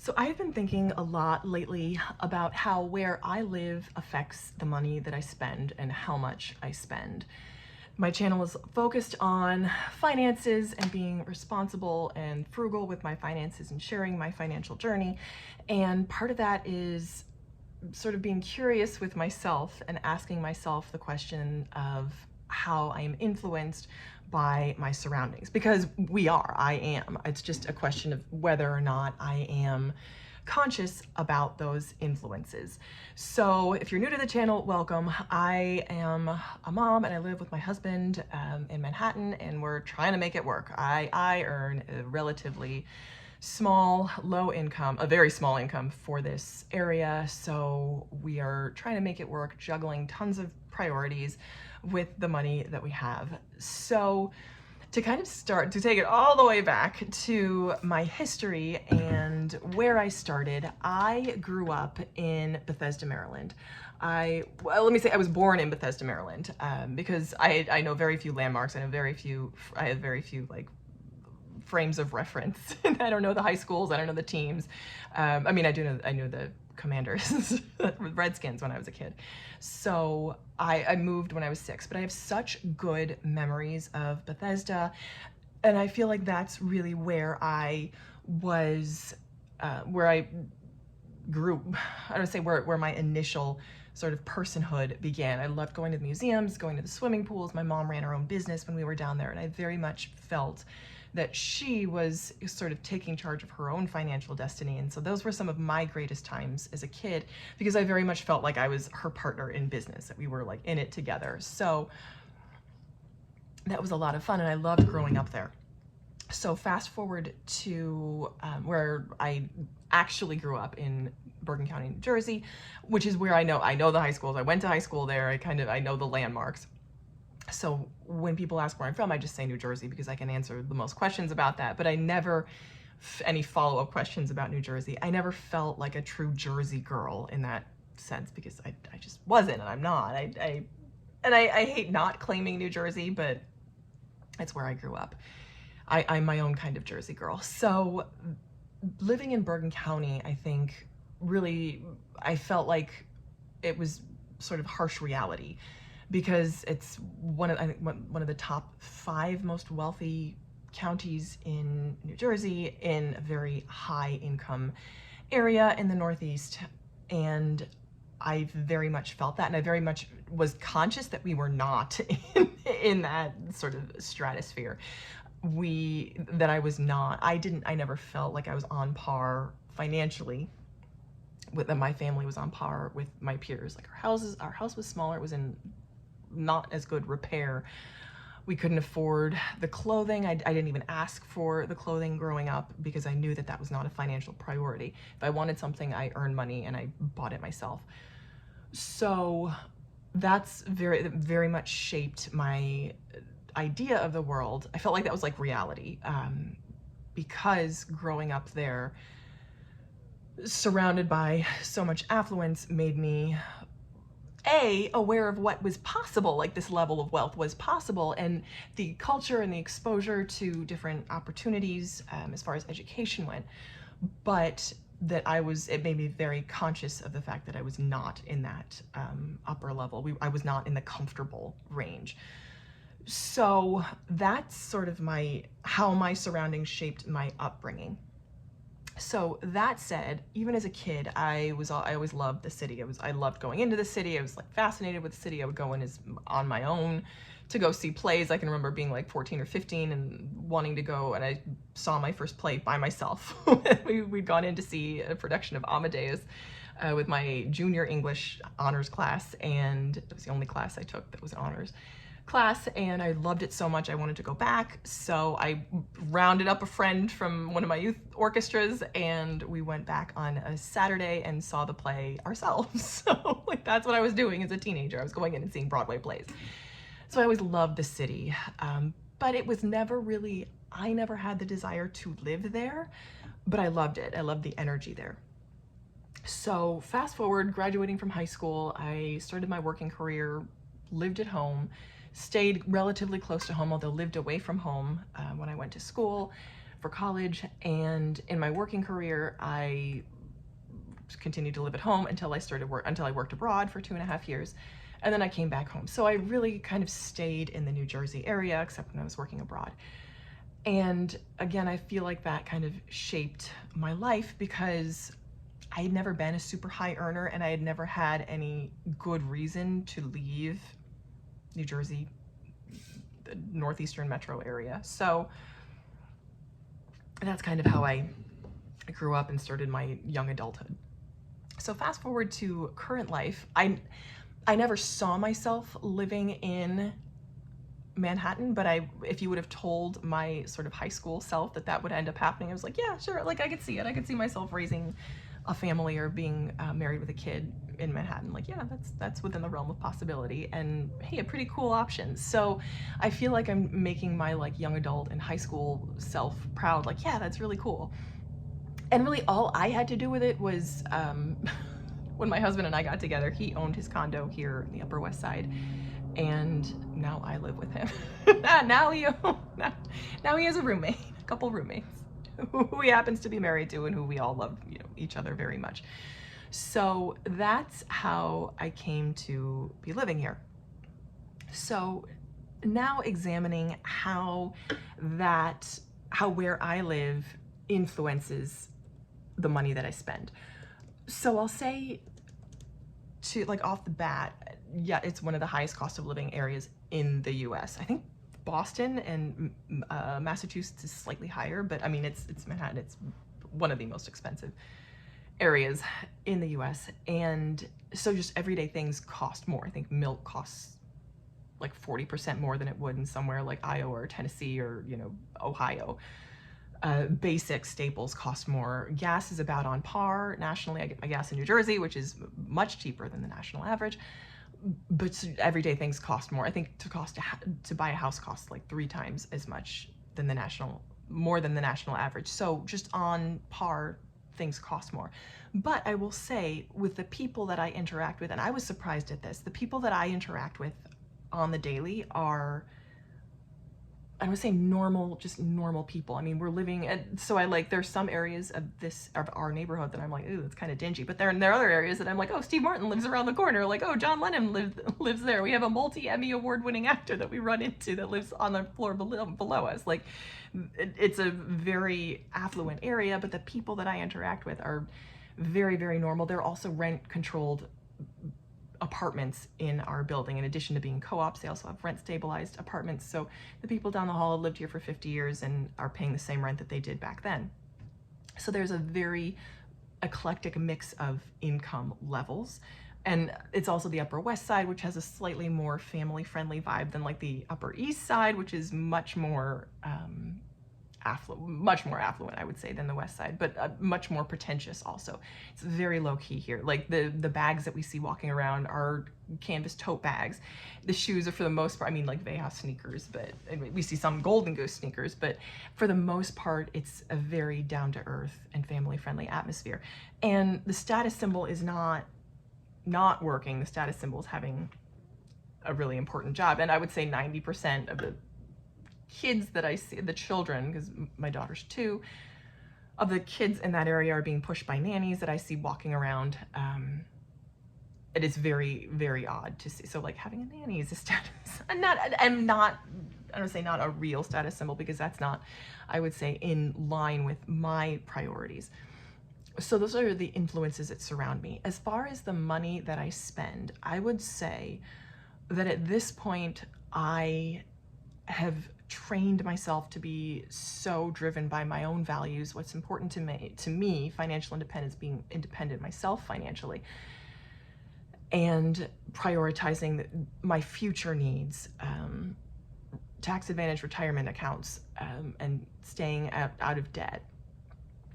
So I've been thinking a lot lately about how where I live affects the money that I spend and how much I spend. My channel is focused on finances and being responsible and frugal with my finances and sharing my financial journey. And part of that is sort of being curious with myself and asking myself the question of how I am influenced by my surroundings, because I am. It's just a question of whether or not I am conscious about those influences. So if you're new to the channel, welcome. I am a mom and I live with my husband in Manhattan, and we're trying to make it work. I earn a relatively small, low income, a very small income for this area. So we are trying to make it work, juggling tons of priorities with the money that we have. So to kind of start to take it all the way back to my history and where I started, I grew up in Bethesda, Maryland. Let me say I was born in Bethesda, Maryland, because I know very few landmarks. I have very few like frames of reference. I don't know the high schools. I don't know the teams. I knew the Commanders, Redskins when I was a kid. So I moved when I was 6, but I have such good memories of Bethesda. And I feel like that's really where I was, where I grew, I don't say where my initial sort of personhood began. I loved going to the museums, going to the swimming pools. My mom ran her own business when we were down there, and I very much felt that she was sort of taking charge of her own financial destiny. And so those were some of my greatest times as a kid, because I very much felt like I was her partner in business, that we were like in it together. So that was a lot of fun, and I loved growing up there. So fast forward to where I actually grew up in Bergen County, New Jersey, which is where I know the high schools. I went to high school there. I know the landmarks. So when people ask where I'm from, I just say New Jersey because I can answer the most questions about that. But I never, any follow-up questions about New Jersey. I never felt like a true Jersey girl in that sense, because I just wasn't, and I'm not. I hate not claiming New Jersey, but it's where I grew up. I'm my own kind of Jersey girl. So living in Bergen County, I think really, I felt like it was sort of harsh reality, because it's one of the top 5 most wealthy counties in New Jersey, in a very high income area in the Northeast. And I very much felt that, and I very much was conscious that we were not in that sort of stratosphere. I never felt like I was on par financially with that. My family was on par with my peers. Like our house was smaller. It was in not as good repair. We couldn't afford the clothing. I didn't even ask for the clothing growing up, because I knew that that was not a financial priority. If I wanted something, I earned money and I bought it myself. So that's very much shaped my idea of the world. I felt like that was like reality, because growing up there, surrounded by so much affluence, made me aware of what was possible, like this level of wealth was possible, and the culture and the exposure to different opportunities as far as education went. But it made me very conscious of the fact that I was not in that upper level. I was not in the comfortable range. So that's sort of how my surroundings shaped my upbringing. So that said, even as a kid, I always loved the city. I loved going into the city. I was like fascinated with the city. I would go in on my own to go see plays. I can remember being like 14 or 15 and wanting to go, and I saw my first play by myself. We'd gone in to see a production of Amadeus with my junior English honors class, and it was the only class I took that was an honors class, and I loved it so much I wanted to go back. So I rounded up a friend from one of my youth orchestras, and we went back on a Saturday and saw the play ourselves. So like that's what I was doing as a teenager. I was going in and seeing Broadway plays. So I always loved the city, but it was I never had the desire to live there, but I loved it. I loved the energy there. So fast forward, graduating from high school, I started my working career, lived at home, stayed relatively close to home, although lived away from home when I went to school. for college, and in my working career, I continued to live at home until I worked abroad for 2.5 years, and then I came back home. So I really kind of stayed in the New Jersey area, except when I was working abroad. And again, I feel like that kind of shaped my life because I had never been a super high earner, and I had never had any good reason to leave New Jersey, the northeastern metro area. So that's kind of how I grew up and started my young adulthood. So fast forward to current life, I never saw myself living in Manhattan, but if you would have told my sort of high school self that would end up happening, I was like, yeah, sure, like I could see it. I could see myself raising a family or being married with a kid in Manhattan. Like, yeah, that's within the realm of possibility, and hey, a pretty cool option. So I feel like I'm making my like young adult and high school self proud. Like, yeah, that's really cool. And really all I had to do with it was when my husband and I got together, he owned his condo here in the Upper West Side, and now I live with him. now he has a roommate, a couple roommates who he happens to be married to and who we all love, each other very much. So that's how I came to be living here. So now examining how where I live influences the money that I spend. So I'll say, to like off the bat, yeah, it's one of the highest cost of living areas in the US. I think Boston and Massachusetts is slightly higher, but I mean, it's Manhattan. It's one of the most expensive areas in the US. And so just everyday things cost more. I think milk costs like 40% more than it would in somewhere like Iowa or Tennessee or, Ohio. Basic staples cost more. Gas is about on par nationally. I get my gas in New Jersey, which is much cheaper than the national average, but everyday things cost more. I think to buy a house costs like 3 times as much than more than the national average. So just on par, things cost more. But I will say, with the people that I interact with, and I was surprised at this, the people that I interact with on the daily are, I would say, just normal people. I mean, we're living, and so there's some areas of our neighborhood that I'm like, ooh, it's kind of dingy. But there are other areas that I'm like, oh, Steve Martin lives around the corner. Like, oh, John Lennon lives there. We have a multi-Emmy award-winning actor that we run into that lives on the floor below us. Like, it's a very affluent area, but the people that I interact with are very, very normal. They're also rent-controlled apartments in our building. In addition to being co-ops, they also have rent stabilized apartments. So the people down the hall have lived here for 50 years and are paying the same rent that they did back then. So there's a very eclectic mix of income levels. And it's also the Upper West Side, which has a slightly more family-friendly vibe than like the Upper East Side, which is much more affluent, I would say, than the West Side, but much more pretentious also. It's very low key here. Like the bags that we see walking around are canvas tote bags. The shoes are, for the most part, I mean, like they have sneakers, but we see some Golden Goose sneakers, but for the most part, it's a very down to earth and family friendly atmosphere. And the status symbol is not working. The status symbol is having a really important job. And I would say 90% of the kids that I see, the children, because my daughter's 2, of the kids in that area are being pushed by nannies that I see walking around. It is very, very odd to see. So like having a nanny is a status, I don't say not a real status symbol, because that's not, I would say, in line with my priorities. So those are the influences that surround me. As far as the money that I spend, I would say that at this point, I have trained myself to be so driven by my own values, what's important to me, financial independence, being independent myself financially, and prioritizing my future needs, tax advantage retirement accounts, and staying out of debt,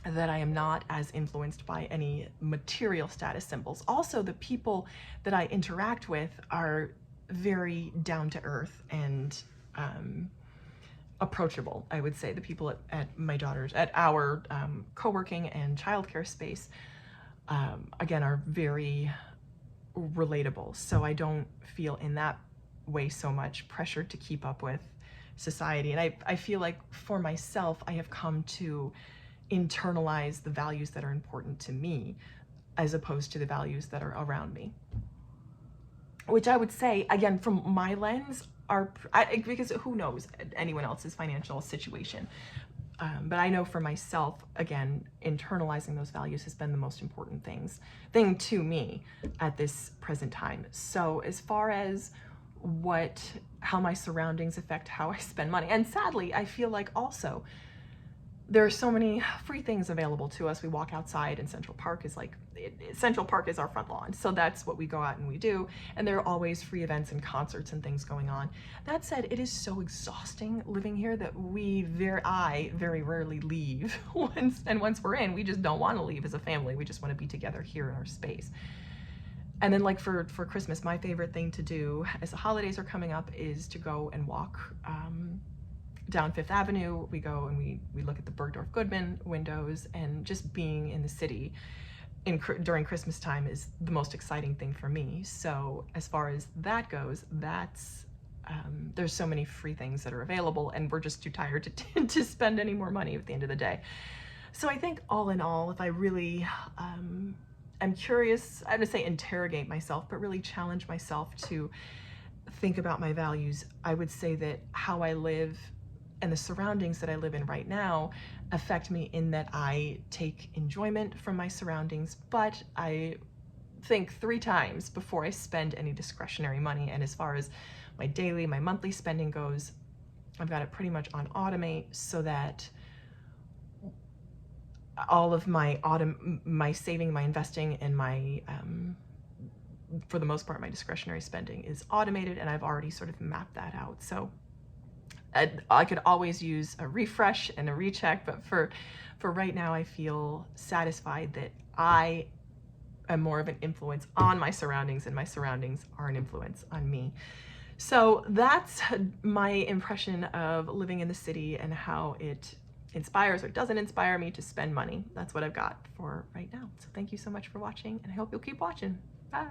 that I am not as influenced by any material status symbols. Also, the people that I interact with are very down to earth and approachable. I would say the people at our co-working and childcare space, again, are very relatable. So I don't feel in that way so much pressured to keep up with society. And I feel like for myself, I have come to internalize the values that are important to me as opposed to the values that are around me. Which I would say, again, from my lens, because who knows anyone else's financial situation. But I know for myself, again, internalizing those values has been the most important thing to me at this present time. So as far as how my surroundings affect how I spend money, and sadly, I feel like also there are so many free things available to us. We walk outside and Central Park is Central Park is our front lawn. So that's what we go out and we do. And there are always free events and concerts and things going on. That said, it is so exhausting living here that I very rarely leave. Once we're in, we just don't want to leave as a family. We just want to be together here in our space. And then like for Christmas, my favorite thing to do as the holidays are coming up is to go and walk down Fifth Avenue. We go and we look at the Bergdorf Goodman windows, and just being in the city during Christmas time is the most exciting thing for me. So as far as that goes, there's so many free things that are available, and we're just too tired to spend any more money at the end of the day. So I think all in all, if I really am curious, I'm gonna say interrogate myself, but really challenge myself to think about my values, I would say that how I live and the surroundings that I live in right now affect me in that I take enjoyment from my surroundings, but I think 3 times before I spend any discretionary money. And as far as my monthly spending goes, I've got it pretty much on automate, so that all of my saving, my investing, and my for the most part, my discretionary spending is automated, and I've already sort of mapped that out. So I could always use a refresh and a recheck, but for right now, I feel satisfied that I am more of an influence on my surroundings, and my surroundings are an influence on me. So that's my impression of living in the city and how it inspires or doesn't inspire me to spend money. That's what I've got for right now. So thank you so much for watching, and I hope you'll keep watching. Bye.